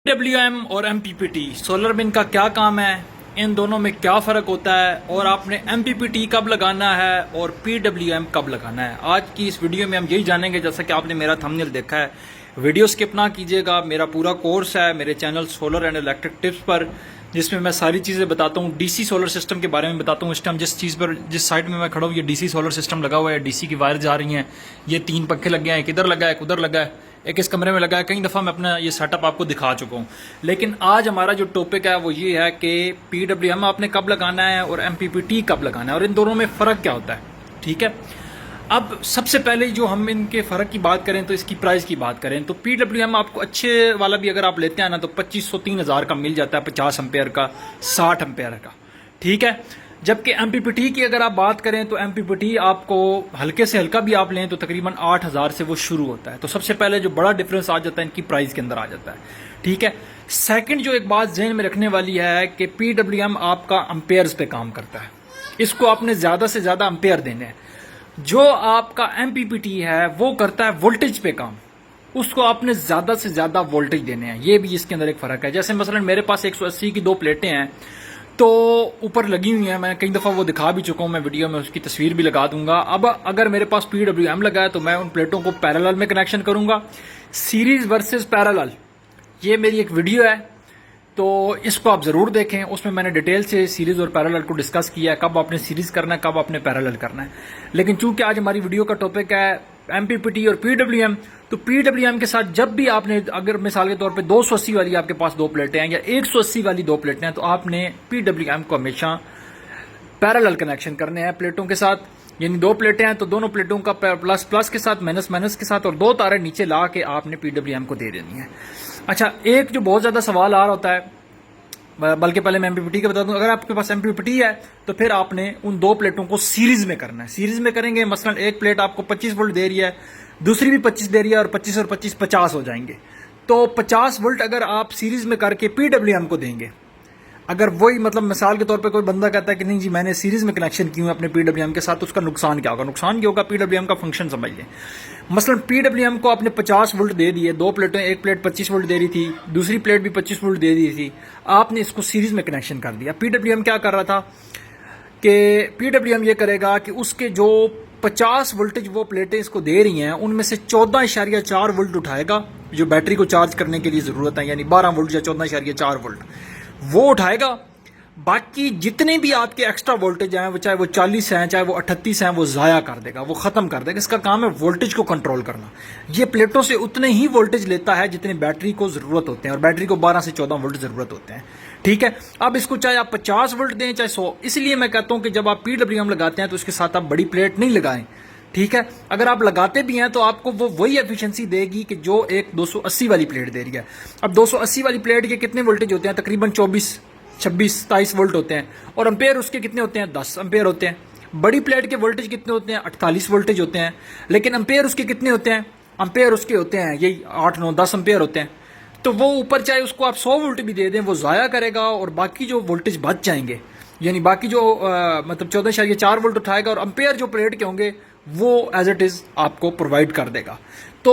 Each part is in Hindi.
डब्ल्यूएम और एमपीपीटी सोलर बिन का क्या काम है, इन दोनों में क्या फ़र्क होता है और आपने एमपीपीटी कब लगाना है और पीडब्ल्यूएम कब लगाना है। आज की इस वीडियो में हम यही जानेंगे। जैसा कि आपने मेरा थंबनेल देखा है, वीडियो स्किप ना कीजिएगा। मेरा पूरा कोर्स है मेरे channel solar and electric tips पर, जिसमें मैं सारी चीज़ें बताता हूँ। डीसी सोलर सिस्टम के बारे में बताता हूँ। इस टाइम जिस साइड में मैं खड़ा हूँ, ये डीसी सोलर सिस्टम लगा हुआ है। डीसी की वायर जा रही हैं। ये 3 पंखे लगे हैं, एक इधर लगा है, एक उधर लगा है, एक इस कमरे में लगा है। कई दफ़ा मैं अपना ये सेटअप आपको दिखा चुका हूँ। लेकिन आज हमारा जो टॉपिक है वो ये है कि पीडब्ल्यूएम आपने कब लगाना है और एमपीपीटी कब लगाना है और इन दोनों में फ़र्क क्या होता है। ठीक है, अब सबसे पहले जो हम इनके फ़र्क की बात करें तो इसकी प्राइस की बात करें तो पीडब्ल्यूएम आपको अच्छे वाला भी अगर आप लेते हैं ना तो 2500-3000 का मिल जाता है, 50 एम्पेयर का, 60 एम्पेयर का। ठीक है, जबकि एमपीपीटी की अगर आप बात करें तो एमपीपीटी आपको हल्के से हल्का भी आप लें तो तकरीबन 8000 से वो शुरू होता है। तो सबसे पहले जो बड़ा डिफरेंस आ जाता है इनकी प्राइस के अंदर आ जाता है। ठीक है, सेकंड जो एक बात जहन में रखने वाली है कि पीडब्ल्यूएम आपका अम्पेयर्स पे काम करता है। इसको आपने ज़्यादा से ज़्यादा अम्पेयर देने हैं। जो आपका एमपीपीटी है वो करता है वोल्टेज पे काम, उसको आपने ज़्यादा से ज़्यादा वोल्टेज देने हैं। ये भी इसके अंदर एक फ़र्क है। जैसे मसलन मेरे पास 180 की 2 प्लेटें हैं तो ऊपर लगी हुई है, मैं कई दफ़ा वो दिखा भी चुका हूँ, मैं वीडियो में उसकी तस्वीर भी लगा दूंगा। अब अगर मेरे पास पीडब्ल्यूएम लगा है तो मैं उन प्लेटों को पैरेलल में कनेक्शन करूंगा। सीरीज वर्सेस पैरेलल, ये मेरी एक वीडियो है तो इसको आप ज़रूर देखें। उसमें मैंने डिटेल से सीरीज़ और पैरेलल को डिस्कस किया है, कब आपने सीरीज़ करना है, कब आपने पैरेलल करना है। लेकिन चूंकि आज हमारी वीडियो का टॉपिक है एमपीपीटी और पीडब्ल्यूएम, तो पीडब्ल्यूएम के साथ जब भी आपने, अगर मिसाल के तौर पे 280 वाली आपके पास 2 प्लेटें हैं या 180 वाली 2 प्लेटें हैं, तो आपने पीडब्ल्यूएम को हमेशा पैरेलल कनेक्शन करने हैं प्लेटों के साथ। यानी 2 प्लेटें हैं तो दोनों प्लेटों का प्लस प्लस के साथ, माइनस माइनस के साथ, और 2 तारे नीचे ला के आपने पीडब्ल्यूएम को दे देनी है। अच्छा, एक जो बहुत ज़्यादा सवाल आ रहा होता है, बल्कि पहले मैं एमपीपीटी का बता दूं, अगर आपके पास एमपीपीटी है तो फिर आपने उन 2 प्लेटों को सीरीज में करना है। सीरीज में करेंगे, मसलन एक प्लेट आपको 25 वोल्ट दे रही है, दूसरी भी 25 दे रही है, और 25 और 25 50 हो जाएंगे। तो 50 वोल्ट अगर आप सीरीज में करके पीडब्ल्यूएम को देंगे, अगर वही मतलब मिसाल के तौर पे कोई बंदा कहता है कि नहीं जी मैंने सीरीज में कनेक्शन किया अपने पीडब्ल्यूएम के साथ, तो उसका नुकसान क्या होगा? नुकसान क्या होगा? पीडब्ल्यूएम का फंक्शन समझ लें। मसलन पीडब्ल्यूएम को आपने 50 वोल्ट दे दिए, 2 प्लेटें, एक प्लेट 25 वोल्ट दे रही थी, दूसरी प्लेट भी 25 वोल्ट दे दी थी, आपने इसको सीरीज में कनेक्शन कर दिया। पीडब्ल्यूएम क्या कर रहा था कि पीडब्ल्यूएम ये करेगा कि उसके जो 50 वोल्टेज वो प्लेटें इसको दे रही हैं उनमें से 14.4 वोल्ट उठाएगा, जो बैटरी को चार्ज करने के लिए ज़रूरत है, यानी 12 वोल्ट या 14.4 वोल्ट वो उठाएगा। बाकी जितने भी आपके एक्स्ट्रा वोल्टेज हैं, वो चाहे वो 40 हैं, चाहे वो 38 हैं, वो ज़ाया कर देगा, वो ख़त्म कर देगा। इसका काम है वोल्टेज को कंट्रोल करना। ये प्लेटों से उतने ही वोल्टेज लेता है जितने बैटरी को ज़रूरत होते हैं, और बैटरी को 12 से 14 वोल्ट ज़रूरत होते हैं। ठीक है, अब इसको चाहे आप 50 वोल्ट दें चाहे 100, इसलिए मैं कहता हूँ कि जब आप पीडब्ल्यूएम लगाते हैं तो उसके साथ आप बड़ी प्लेट नहीं लगाएं। ठीक है, अगर आप लगाते भी हैं तो आपको वो वही एफिशिएंसी देगी कि जो एक 280 वाली प्लेट दे रही है। अब 280 वाली प्लेट के कितने वोल्टेज होते हैं? तकरीबन 24, 26, 27 वोल्ट होते हैं, और एम्पेयर उसके कितने होते हैं? 10 एम्पेयर होते हैं। बड़ी प्लेट के वोल्टेज कितने होते हैं? 48 वोल्टेज होते हैं। लेकिन एम्पेयर उसके कितने होते हैं? एम्पेयर उसके होते हैं यही 8, 9, 10 एम्पेयर होते हैं। तो वो ऊपर चाहे उसको आप 100 वोल्ट भी दे दें, वो ज़ाया करेगा, और बाकी जो वोल्टेज बच जाएंगे, यानी बाकी जो मतलब 14.4 वोल्ट उठाएगा, और एम्पेयर जो प्लेट के होंगे वो एज इट इज़ आपको प्रोवाइड कर देगा। तो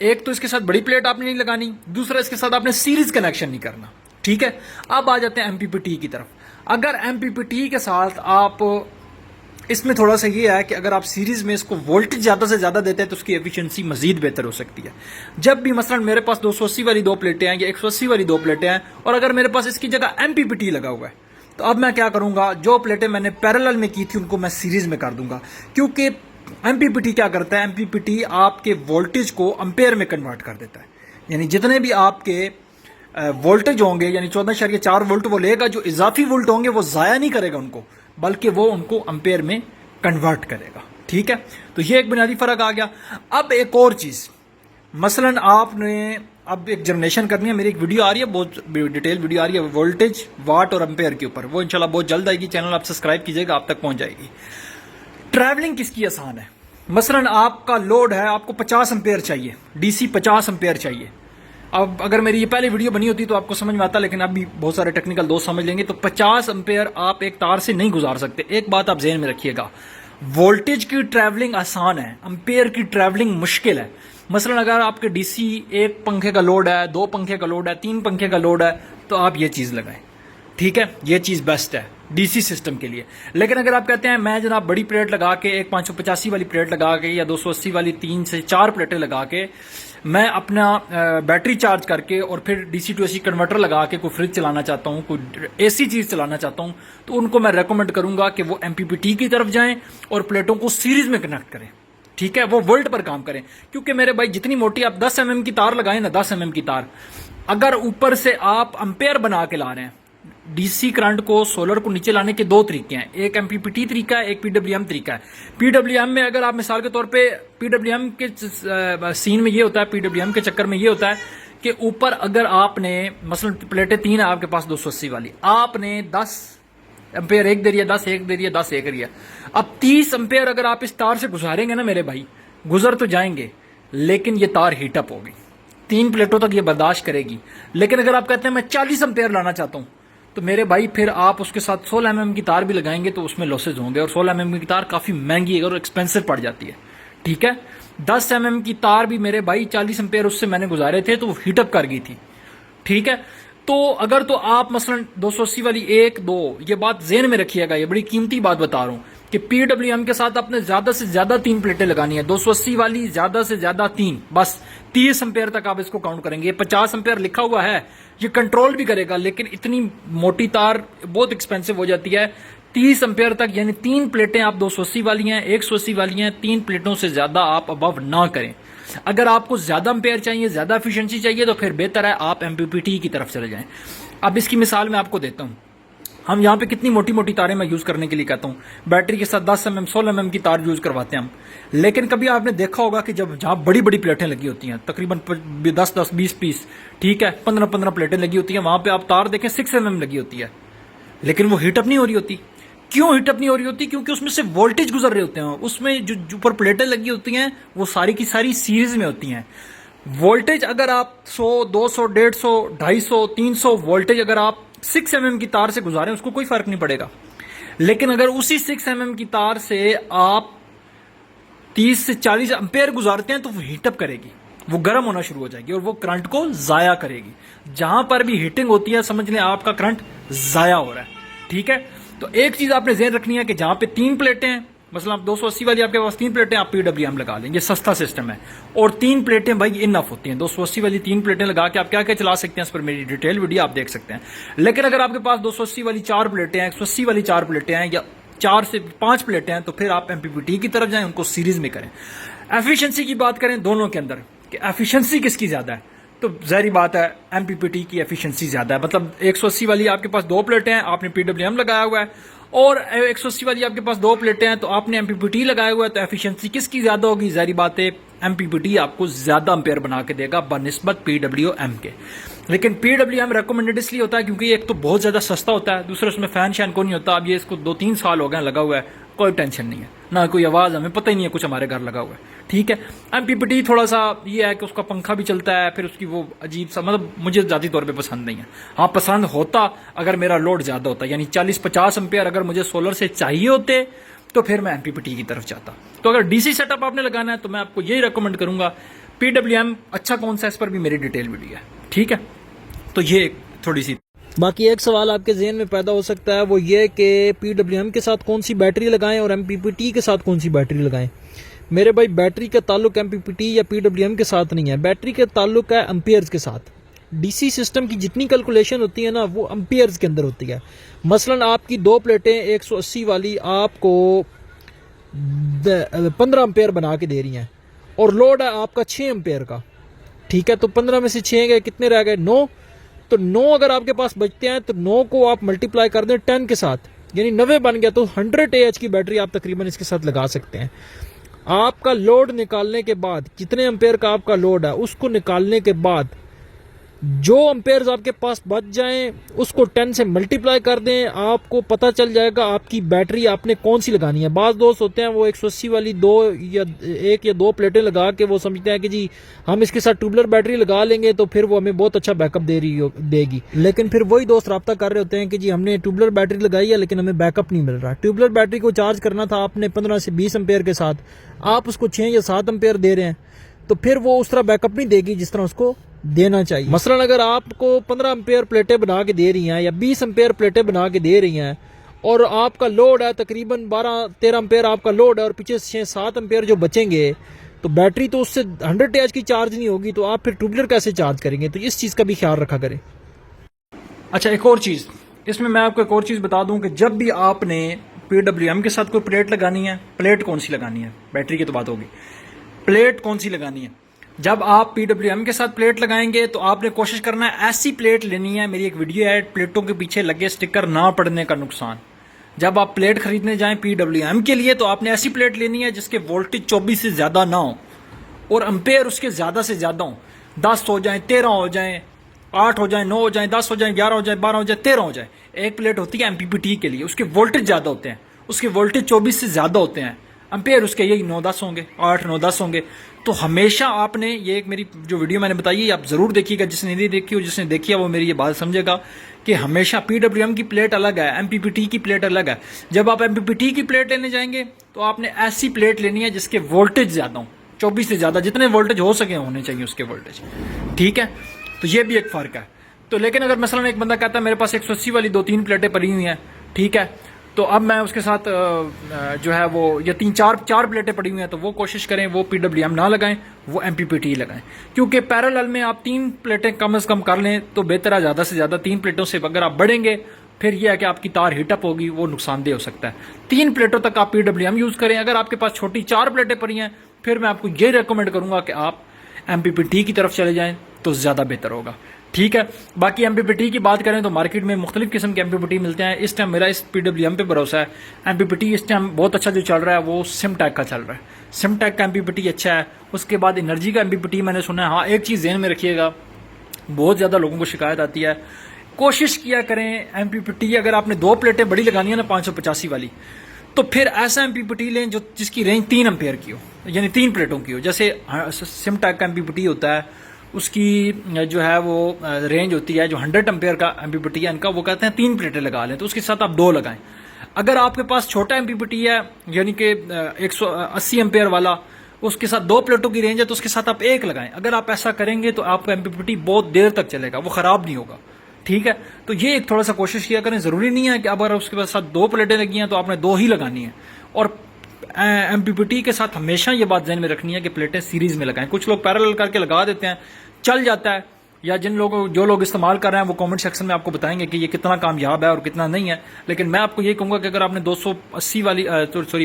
एक तो इसके साथ बड़ी प्लेट आपने नहीं लगानी, दूसरा इसके साथ आपने सीरीज कनेक्शन नहीं करना। ठीक है, अब आ जाते हैं एमपीपीटी की तरफ। अगर एमपीपीटी के साथ आप, इसमें थोड़ा सा ये है कि अगर आप सीरीज में इसको वोल्टेज ज़्यादा से ज़्यादा देते हैं तो उसकी एफिशिएंसी मजीद बेहतर हो सकती है। जब भी मसलन मेरे पास 280 वाली 2 प्लेटें हैं या 180 वाली 2 प्लेटें हैं, और अगर मेरे पास इसकी जगह एमपीपीटी लगा हुआ है, तो अब मैं क्या करूंगा, जो प्लेटें मैंने पैरेलल में की थी उनको मैं सीरीज में कर दूंगा। क्योंकि एमपीपीटी क्या करता है? एमपीपीटी आपके वोल्टेज को एम्पेयर में कन्वर्ट कर देता है। यानी जितने भी आपके वोल्टेज होंगे, यानी 14.4 वोल्ट वो लेगा, जो इजाफी वोल्ट होंगे वो ज़ाया नहीं करेगा उनको, बल्कि वो उनको एम्पेयर में कन्वर्ट करेगा। ठीक है, तो ये एक बुनियादी फ़र्क आ गया। अब एक और चीज़, मसलन आपने अब एक जनरेशन करनी है, मेरी एक वीडियो आ रही है, बहुत डिटेल वीडियो आ रही है वोल्टेज, वाट और एम्पेयर के ऊपर, वो इंशाल्लाह बहुत जल्द आएगी। चैनल आप सब्सक्राइब कीजिएगा, आप तक पहुंच जाएगी। ट्रैवलिंग किसकी आसान है? मसलन आपका लोड है, आपको 50 एम्पेयर चाहिए, डीसी 50 एम्पेयर चाहिए। अब अगर मेरी ये पहले वीडियो बनी होती तो आपको समझ में आता, लेकिन अभी बहुत सारे टेक्निकल दोस्त समझ लेंगे। तो 50 एम्पेयर आप एक तार से नहीं गुजार सकते। एक बात आप जहन में रखिएगा, वोल्टेज की ट्रैवलिंग आसान है, एम्पेयर की ट्रैवलिंग मुश्किल है। मसलन अगर आपके डीसी एक पंखे का लोड है, 2 पंखे का लोड है, 3 पंखे का लोड है, तो आप ये चीज़ लगाएं। ठीक है, ये चीज़ बेस्ट है डीसी सिस्टम के लिए। लेकिन अगर आप कहते हैं मैं जनाब बड़ी प्लेट लगा के, एक 585 वाली प्लेट लगा के या 280 वाली 3 से 4 प्लेटें लगा के मैं अपना बैटरी चार्ज करके और फिर डीसी टू एसी कन्वर्टर लगा के कोई फ्रिज चलाना चाहता हूँ, कोई एसी चीज़ चलाना चाहता हूँ, तो उनको मैं रेकमेंड करूंगा कि वो एमपीपीटी की तरफ जाएं और प्लेटों को सीरीज में कनेक्ट करें। ठीक है, वो वोल्ट पर काम करें। क्योंकि मेरे भाई जितनी मोटी आप 10 mm की तार लगाएं ना, 10 mm की तार, अगर ऊपर से आप एम्पेयर बना के ला रहे हैं, डीसी करंट को, सोलर को नीचे लाने के 2 तरीके हैं, एक एमपीपीटी तरीका है, एक पीडब्ल्यूएम तरीका है। पीडब्ल्यूएम में अगर आप मिसाल के तौर पे पीडब्ल्यूएम के सीन में ये होता है, पीडब्ल्यूएम के चक्कर में ये होता है कि ऊपर अगर आपने मसलन प्लेटें 3 है आपके पास 280 वाली, आपने 10 एम्पेयर एक दे रही है, 10 एक दे रही है, 10 एक रही है। अब 30 एम्पेयर अगर आप इस तार से गुजारेंगे ना मेरे भाई, गुजर तो जाएंगे लेकिन ये तार हीटअप होगी, 3 प्लेटों तक ये बर्दाश्त करेगी। लेकिन अगर आप कहते हैं मैं 40 एम्पेयर लाना चाहता हूं, तो मेरे भाई फिर आप उसके साथ 16 mm की तार भी लगाएंगे तो उसमें लॉसेज होंगे, और 16 mm की तार काफी महंगी है और एक्सपेंसिव पड़ जाती है। ठीक है, 10 mm की तार भी मेरे भाई 40 एम्पेयर उससे मैंने गुजारे थे तो वो हीटअप कर गई थी। ठीक है, तो अगर तो आप मसलन 280 वाली 1 2, ये बात ज़हन में रखिएगा, ये बड़ी कीमती बात बता रहा हूं कि पीडब्ल्यूएम के साथ आपने ज्यादा से ज्यादा 3 प्लेटें लगानी है, 280 वाली ज्यादा से ज्यादा 3, बस 30 एम्पेयर तक आप इसको काउंट करेंगे। 50 एम्पेयर लिखा हुआ है, ये कंट्रोल भी करेगा, लेकिन इतनी मोटी तार बहुत एक्सपेंसिव हो जाती है। 30 एम्पेयर तक यानी 3 प्लेटें आप 280 वाली हैं, 180 वाली हैं, 3 प्लेटों से ज्यादा आप अबव ना करें। अगर आपको ज्यादा एम्पेयर चाहिए, ज्यादा एफिशिएंसी चाहिए, तो फिर बेहतर है आप एमपीपीटी की तरफ चले जाएं। अब इसकी मिसाल मैं आपको देता हूं। हम यहाँ पे कितनी मोटी मोटी तारें मैं यूज करने के लिए कहता हूँ, बैटरी के साथ 10 mm 16 mm की तार यूज करवाते हैं हम। लेकिन कभी आपने देखा होगा कि जब जहाँ बड़ी बड़ी प्लेटें लगी होती हैं, तकरीबन 10 20 पीस, ठीक है, 15 प्लेटें लगी होती हैं, वहां पे आप तार देखें 6 mm लगी होती है, लेकिन वो हीटअप नहीं हो रही होती। क्यों हीटअप नहीं हो रही होती? क्योंकि उसमें से वोल्टेज गुजर रहे होते हैं, उसमें जो ऊपर प्लेटें लगी होती हैं वो सारी की सारी सीरीज में होती हैं। वोल्टेज अगर आप 100 200 150 250 300 वोल्टेज अगर आप 6 mm की तार से गुजारें, उसको कोई फर्क नहीं पड़ेगा। लेकिन अगर उसी 6 mm की तार से आप 30 से 40 एम्पेयर गुजारते हैं तो वो हीटअप करेगी, वो गर्म होना शुरू हो जाएगी और वो करंट को जाया करेगी। जहां पर भी हीटिंग होती है समझ लें आपका करंट जाया हो रहा है। ठीक है, तो एक चीज आपने ध्यान रखनी है कि जहां पे 3 प्लेटें हैं, मतलब आप 280 वाली आपके पास 3 प्लेटें, आप पीडब्ल्यूएम लगा लें, ये सस्ता सिस्टम है। और 3 प्लेटें भाई इनफ होती हैं, 280 वाली 3 प्लेटें लगा के आप क्या क्या चला सकते हैं, इस पर मेरी डिटेल वीडियो आप देख सकते हैं। लेकिन अगर आपके पास 280 वाली 4 प्लेटें हैं, 180 वाली 4 प्लेटें हैं, या 4 से 5 प्लेटें हैं, तो फिर आप एमपीपीटी की तरफ जाएं, उनको सीरीज में करें। एफिशिएंसी की बात करें दोनों के अंदर कि एफिशिएंसी किसकी ज्यादा है, तो जाहिर बात है एमपीपीटी की एफिशिएंसी ज्यादा है। मतलब 180 वाली आपके पास 2 प्लेटें हैं, आपने पीडब्ल्यूएम लगाया हुआ है, और 180 वाली आपके पास 2 प्लेटें हैं तो आपने एमपीपीटी लगाया हुआ है, तो एफिशिएंसी किसकी ज्यादा होगी? जाहिर बात है एमपीपीटी आपको ज्यादा एम्पेयर बना के देगा बनिस्बत पीडब्ल्यूएम के। लेकिन पीडब्ल्यूएम रेकमेंडेड इसलिए होता है क्योंकि एक तो बहुत ज्यादा सस्ता होता है, दूसरा उसमें फैन शैन को नहीं होता। अब ये इसको 2-3 साल हो गए लगा हुआ है, कोई टेंशन नहीं है, ना कोई आवाज, हमें पता ही नहीं है कुछ हमारे घर लगा हुआ है। ठीक है, एमपीपीटी थोड़ा सा ये है कि उसका पंखा भी चलता है, फिर उसकी वो अजीब सा, मतलब मुझे जाती तौर पे पसंद नहीं है। हाँ, पसंद होता अगर मेरा लोड ज्यादा होता, यानी 40-50 एम्पेयर अगर मुझे सोलर से चाहिए होते तो फिर मैं एमपीपीटी की तरफ जाता। तो अगर डीसी सेटअप आपने लगाना है तो मैं आपको यही रेकमेंड करूंगा। पीडब्ल्यूएम अच्छा कौन सा है, इस पर भी मेरी डिटेल वीडियो है। ठीक है, तो ये थोड़ी सी। बाकी एक सवाल आपके ज़हन में पैदा हो सकता है, वो ये कि पीडब्ल्यूएम के साथ कौन सी बैटरी लगाएं और एमपीपीटी के साथ कौन सी बैटरी लगाएं। मेरे भाई, बैटरी का ताल्लुक एमपीपीटी या पीडब्ल्यूएम के साथ नहीं है, बैटरी का ताल्लुक है एम्पियर्स के साथ। डीसी सिस्टम की जितनी कैलकुलेशन होती है ना, वो एम्पियर्स के अंदर होती है। मसलन आपकी 2 प्लेटें 180 वाली आपको 15 एम्पेयर बना के दे रही हैं और लोड है आपका 6 एम्पेयर का। ठीक है, तो 15 में से 6 गए, कितने रह गए? 9। तो 9 अगर आपके पास बचते हैं तो 9 को आप मल्टीप्लाई कर दें 10 के साथ, यानी 90 बन गया, तो 100 AH की बैटरी आप तकरीबन इसके साथ लगा सकते हैं। आपका लोड निकालने के बाद, कितने एम्पेयर का आपका लोड है, उसको निकालने के बाद जो एम्पेयर्स आपके पास बच जाएं उसको 10 से मल्टीप्लाई कर दें, आपको पता चल जाएगा आपकी बैटरी आपने कौन सी लगानी है। बाज़ दोस्त होते हैं वो 180 वाली 1 या 2 प्लेटें लगा के वो समझते हैं कि जी हम इसके साथ ट्यूबलर बैटरी लगा लेंगे तो फिर वो हमें बहुत अच्छा बैकअप देगी। लेकिन फिर वही दोस्त राब्ता कर रहे होते हैं कि जी हमने ट्यूबलर बैटरी लगाई है लेकिन हमें बैकअप नहीं मिल रहा। ट्यूबलर बैटरी को चार्ज करना था आपने 15 से 20 एम्पेयर के साथ, आप उसको 6 या 7 एम्पेयर दे रहे हैं, तो फिर वो उस तरह बैकअप नहीं देगी जिस तरह उसको देना चाहिए। मसलन अगर आपको 15 एम्पेयर प्लेटें बना के दे रही हैं या 20 एम्पेयर प्लेटें बना के दे रही हैं और आपका लोड है तकरीबन 12-13 एम्पेयर आपका लोड है और पीछे 6-7 एम्पेयर जो बचेंगे, तो बैटरी तो उससे 100 एच की चार्ज नहीं होगी, तो आप फिर टू व्हीलर कैसे चार्ज करेंगे? तो इस चीज़ का भी ख्याल रखा करें। अच्छा, एक और चीज़ इसमें मैं आपको एक और चीज़ बता दूं कि जब भी आपने PWM के साथ कोई प्लेट लगानी है, प्लेट कौन सी लगानी है, बैटरी की तो बात होगी, प्लेट कौन सी लगानी है। जब आप PWM के साथ प्लेट लगाएंगे तो आपने कोशिश करना है ऐसी प्लेट लेनी है, मेरी एक वीडियो है प्लेटों के पीछे लगे स्टिकर ना पड़ने का नुकसान। जब आप प्लेट खरीदने जाएं PWM के लिए तो आपने ऐसी प्लेट लेनी है जिसके वोल्टेज 24 से ज्यादा ना हो और एम्पेयर उसके ज्यादा से ज्यादा हो, 10 हो जाए, 13 हो जाए, 8 हो जाए, 9 हो जाए, 10 हो जाए, 11 हो जाए, 12 हो जाए, 13 हो जाए। एक प्लेट होती है MPPT के लिए, उसके वोल्टेज ज्यादा होते हैं, उसके वोल्टेज 24 से ज्यादा होते हैं, एम्पेयर उसके यही 9-10 होंगे, 8-9-10 होंगे। तो हमेशा आपने ये एक मेरी जो वीडियो मैंने बताई है आप जरूर देखिएगा, जिसने नहीं देखी हो, जिसने देखी है वो मेरी ये बात समझेगा कि हमेशा PWM की प्लेट अलग है, MPPT की प्लेट अलग है। जब आप MPPT की प्लेट लेने जाएंगे तो आपने ऐसी प्लेट लेनी है जिसके वोल्टेज ज्यादा हो, 24 से ज्यादा, जितने वोल्टेज हो सके होने चाहिए उसके वोल्टेज, ठीक है। तो ये भी एक फर्क है। तो लेकिन अगर मसलन एक बंदा कहता है मेरे पास 180 वाली 2-3 प्लेटें पड़ी हुई हैं, ठीक है, तो अब मैं उसके साथ जो है वो या 3-4 प्लेटें पड़ी हुई हैं, तो वो कोशिश करें वो PWM ना लगाएं, वो MPPT लगाएं, क्योंकि पैरेलल में आप 3 प्लेटें कम से कम कर लें तो बेहतर है। ज़्यादा से ज़्यादा 3 प्लेटों से अगर आप बढ़ेंगे फिर यह है कि आपकी तार हीटअप होगी, वो नुकसानदेह हो सकता है। 3 प्लेटों तक आप PWM यूज़ करें। अगर आपके पास छोटी 4 प्लेटें पड़ी हैं फिर मैं आपको ये रिकमेंड करूँगा कि आप MPPT की तरफ चले जाएँ तो ज़्यादा बेहतर होगा, ठीक है। बाकी MPPT की बात करें तो मार्केट में मुख्तलिफ किस्म के MPPT मिलते हैं। इस टाइम मेरा इस PWM पे भरोसा है। MPPT इस टाइम बहुत अच्छा जो चल रहा है वो सिमटैक का चल रहा है। सिमटैक का MPPT अच्छा है। उसके बाद एनर्जी का MPPT मैंने सुना है। हाँ, एक चीज़ ध्यान में रखिएगा, बहुत ज़्यादा लोगों को शिकायत आती है, कोशिश किया करें MPPT अगर आपने 2 प्लेटें बड़ी लगानी है ना 585 वाली, तो फिर ऐसा MPPT लें जो जिसकी रेंज 3 एम्पेयर की हो, यानी 3 प्लेटों की हो। जैसे सिमटैक का MPPT होता है, उसकी जो है वो रेंज होती है, जो 100 एम्पेयर का MPPT है इनका, वो कहते हैं 3 प्लेटें लगा लें, तो उसके साथ आप 2 लगाएं। अगर आपके पास छोटा MPPT है यानी कि 180 एम्पेयर वाला, उसके साथ 2 प्लेटों की रेंज है, तो उसके साथ आप 1 लगाएं। अगर आप ऐसा करेंगे तो आपका MPPT बहुत देर तक चलेगा, वो खराब नहीं होगा, ठीक है। तो ये एक थोड़ा सा कोशिश किया करें। जरूरी नहीं है कि अगर उसके पास साथ 2 प्लेटें लगी हैं तो आपने 2 ही लगानी है। और MPPT के साथ हमेशा ये बात ध्यान में रखनी है कि प्लेटें सीरीज में लगाएं। कुछ लोग पैरेलल करके लगा देते हैं, चल जाता है, या जो लोग इस्तेमाल कर रहे हैं वो कमेंट सेक्शन में आपको बताएंगे कि ये कितना कामयाब है और कितना नहीं है। लेकिन मैं आपको ये कहूंगा कि अगर आपने 280 वाली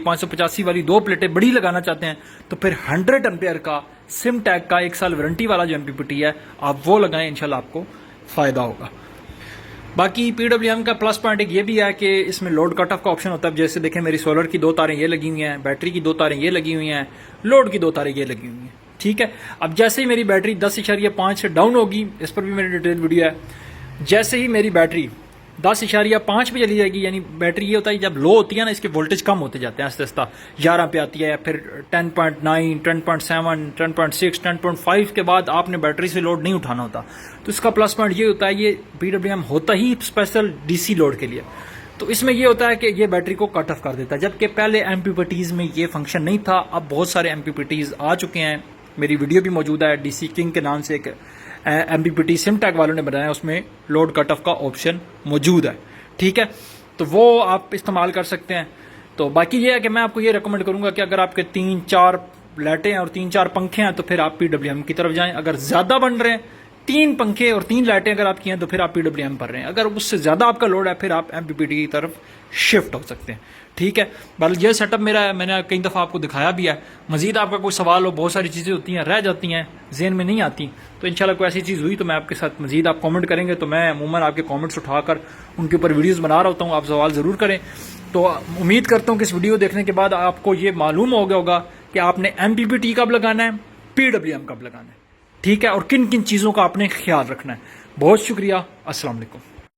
585 वाली 2 प्लेटें बड़ी लगाना चाहते हैं तो फिर 100 एम्पेयर का सिमटैक का 1 साल वारंटी वाला जो MPPT है आप वो लगाएं, इंशाल्लाह आपको फायदा होगा। बाकी PWM का प्लस पॉइंट एक ये भी है कि इसमें लोड कट ऑफ का ऑप्शन होता है। जैसे देखें मेरी सोलर की 2 तारें ये लगी हुई हैं, बैटरी की 2 तारें ये लगी हुई हैं, लोड की 2 तारें ये लगी हुई हैं, ठीक है। अब जैसे ही मेरी बैटरी 10.5 से डाउन होगी, इस पर भी मेरी डिटेल वीडियो है, जैसे ही मेरी बैटरी 10.5 पे चली जाएगी, यानी बैटरी ये होता है जब लो होती है ना, इसके वोल्टेज कम होते जाते हैं आस्ते आस्ते, 11 पे आती है, फिर 10.9, 10.7, 10.6, 10.5 के बाद आपने बैटरी से लोड नहीं उठाना होता। तो इसका प्लस पॉइंट ये होता है, ये PWM होता ही स्पेशल DC लोड के लिए। तो इसमें ये होता है कि ये बैटरी को कट ऑफ कर देता है, जबकि पहले MPPTs में ये फंक्शन नहीं था। अब बहुत सारे MPPTs आ चुके हैं, मेरी वीडियो भी मौजूद है, DC किंग के नाम से एक MPPT सिमटैक वालों ने बनाया, उसमें लोड कट ऑफ का ऑप्शन मौजूद है, ठीक है। तो वो आप इस्तेमाल कर सकते हैं। तो बाकी ये है कि मैं आपको ये रिकमेंड करूंगा कि अगर आपके 3-4 लाइटें हैं और 3-4 पंखे हैं तो फिर आप PWM की तरफ जाएं। अगर ज़्यादा बन रहे हैं, 3 पंखे और 3 लाइटें अगर आपकी हैं तो फिर आप PWM पर रहे हैं। अगर उससे ज़्यादा आपका लोड है फिर आप MPPT की तरफ शिफ्ट हो सकते हैं, ठीक है। बल ये सेटअप मेरा है, मैंने कई दफ़ा आपको दिखाया भी है। मजीद आपका कोई सवाल हो, बहुत सारी चीज़ें होती हैं रह जाती हैं, ज़हन में नहीं आती, तो इंशाल्लाह कोई ऐसी चीज़ हुई तो मैं आपके साथ मजीद आप कमेंट करेंगे तो मैं अमूमन आपके कमेंट्स उठाकर उनके ऊपर वीडियोज़ बना रहा होता हूँ। आप सवाल ज़रूर करें। तो उम्मीद करता हूँ कि इस वीडियो देखने के बाद आपको ये मालूम हो गया होगा कि आपने MPPT कब लगाना है, PWM कब लगाना है, ठीक है, और किन किन चीज़ों का आपने ख्याल रखना है। बहुत शुक्रिया। अस्सलाम वालेकुम।